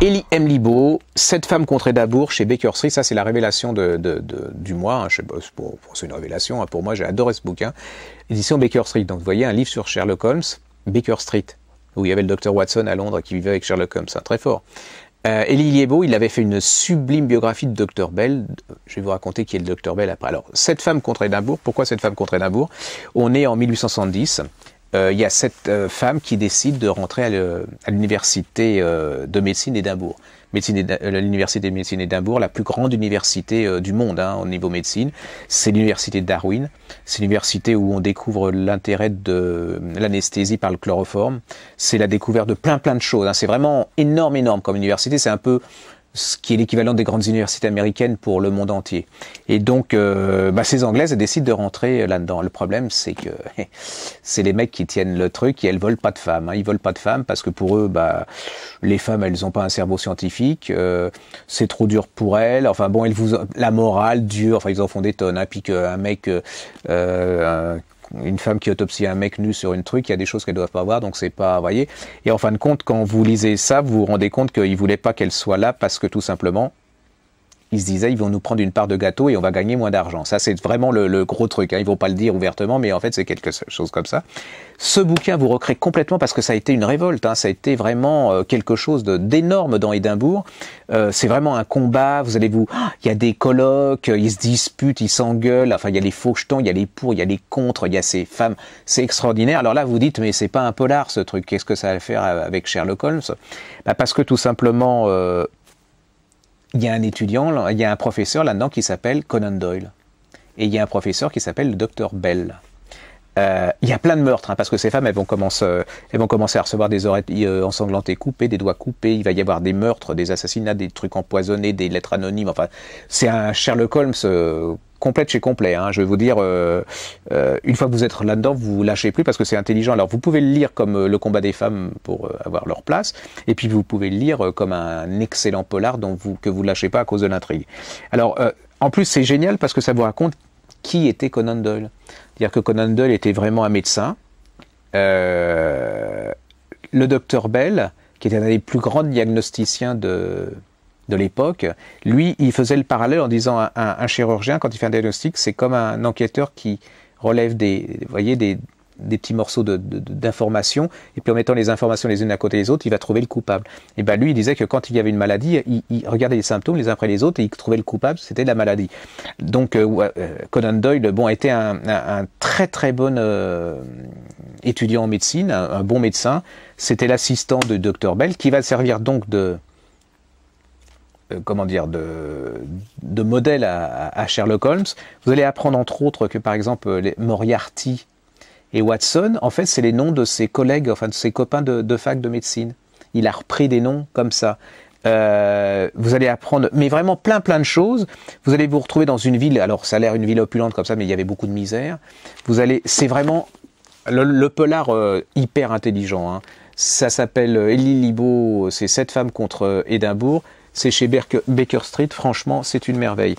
Ellie M. Libaud, 7 femmes contre Édimbourg chez Baker Street. Ça, c'est la révélation du mois. Hein. C'est une révélation. Hein. Pour moi, j'ai adoré ce bouquin. Édition Baker Street. Donc, vous voyez, un livre sur Sherlock Holmes, Baker Street, où il y avait le docteur Watson à Londres qui vivait avec Sherlock Holmes. Hein, très fort. Ellie Libaud, il avait fait une sublime biographie de Dr Bell. Je vais vous raconter qui est le Dr Bell après. Alors, 7 femmes contre Édimbourg. Pourquoi 7 femmes contre Édimbourg? On est en 1870. Il y a 7 femmes qui décident de rentrer à l'université de médecine d'Édimbourg. L'université de médecine d'Édimbourg, la plus grande université du monde hein, au niveau médecine, c'est l'université de Darwin. C'est l'université où on découvre l'intérêt de l'anesthésie par le chloroforme. C'est la découverte de plein de choses. Hein. C'est vraiment énorme comme université. C'est un peu ce qui est l'équivalent des grandes universités américaines pour le monde entier. Et donc, ces Anglaises elles décident de rentrer là-dedans. Le problème, c'est que c'est les mecs qui tiennent le truc et elles veulent pas de femmes. Hein. Ils veulent pas de femmes parce que pour eux, les femmes, elles ont pas un cerveau scientifique. C'est trop dur pour elles. Enfin bon, la morale dure. Enfin, ils en font des tonnes. Hein. Puis qu'un mec, une femme qui autopsie un mec nu sur une truc, il y a des choses qu'elles doivent pas voir, donc c'est pas, voyez. Et en fin de compte, quand vous lisez ça, vous vous rendez compte qu'ils voulaient pas qu'elle soit là parce que tout simplement, ils se disaient, ils vont nous prendre une part de gâteau et on va gagner moins d'argent. Ça, c'est vraiment le gros truc. Hein. Ils vont pas le dire ouvertement, mais en fait, c'est quelque chose comme ça. Ce bouquin vous recrée complètement parce que ça a été une révolte. Hein. Ça a été vraiment quelque chose d'énorme dans Édimbourg. C'est vraiment un combat. Il y a des colloques, ils se disputent, ils s'engueulent. Enfin, il y a les fauchetons, il y a les pour, il y a les contre, il y a ces femmes. C'est extraordinaire. Alors là, vous dites, mais c'est pas un polar ce truc. Qu'est-ce que ça va faire avec Sherlock Holmes? Parce que tout simplement. Il y a un étudiant, il y a un professeur là-dedans qui s'appelle Conan Doyle. Et il y a un professeur qui s'appelle le Dr Bell. Il y a plein de meurtres, hein, parce que ces femmes, elles vont commencer à recevoir des oreilles ensanglantées coupées, des doigts coupés, il va y avoir des meurtres, des assassinats, des trucs empoisonnés, des lettres anonymes, enfin, c'est un Sherlock Holmes complet de chez complet, hein, je vais vous dire, une fois que vous êtes là-dedans, vous lâchez plus parce que c'est intelligent. Alors vous pouvez le lire comme le combat des femmes pour avoir leur place, et puis vous pouvez le lire comme un excellent polar que vous lâchez pas à cause de l'intrigue. Alors, en plus c'est génial parce que ça vous raconte qui était Conan Doyle. C'est-à-dire que Conan Doyle était vraiment un médecin. Le docteur Bell, qui était un des plus grands diagnosticiens de l'époque, lui, il faisait le parallèle en disant un chirurgien, quand il fait un diagnostic, c'est comme un enquêteur qui relève des petits morceaux d'informations, et puis en mettant les informations les unes à côté des autres, il va trouver le coupable. Et lui, il disait que quand il y avait une maladie, il regardait les symptômes les uns après les autres, et il trouvait le coupable, c'était la maladie. Donc Conan Doyle, était un très bon étudiant en médecine, un bon médecin. C'était l'assistant de Dr Bell, qui va servir donc de modèle à Sherlock Holmes. Vous allez apprendre entre autres que par exemple Moriarty et Watson, en fait, c'est les noms de ses collègues, enfin de ses copains de fac de médecine. Il a repris des noms comme ça. Vous allez apprendre, mais vraiment plein de choses. Vous allez vous retrouver dans une ville, alors ça a l'air une ville opulente comme ça, mais il y avait beaucoup de misère. C'est vraiment le polar hyper intelligent. Hein. Ça s'appelle Ellie Libaud, c'est 7 femmes contre Édimbourg. C'est chez Baker Street, franchement, c'est une merveille.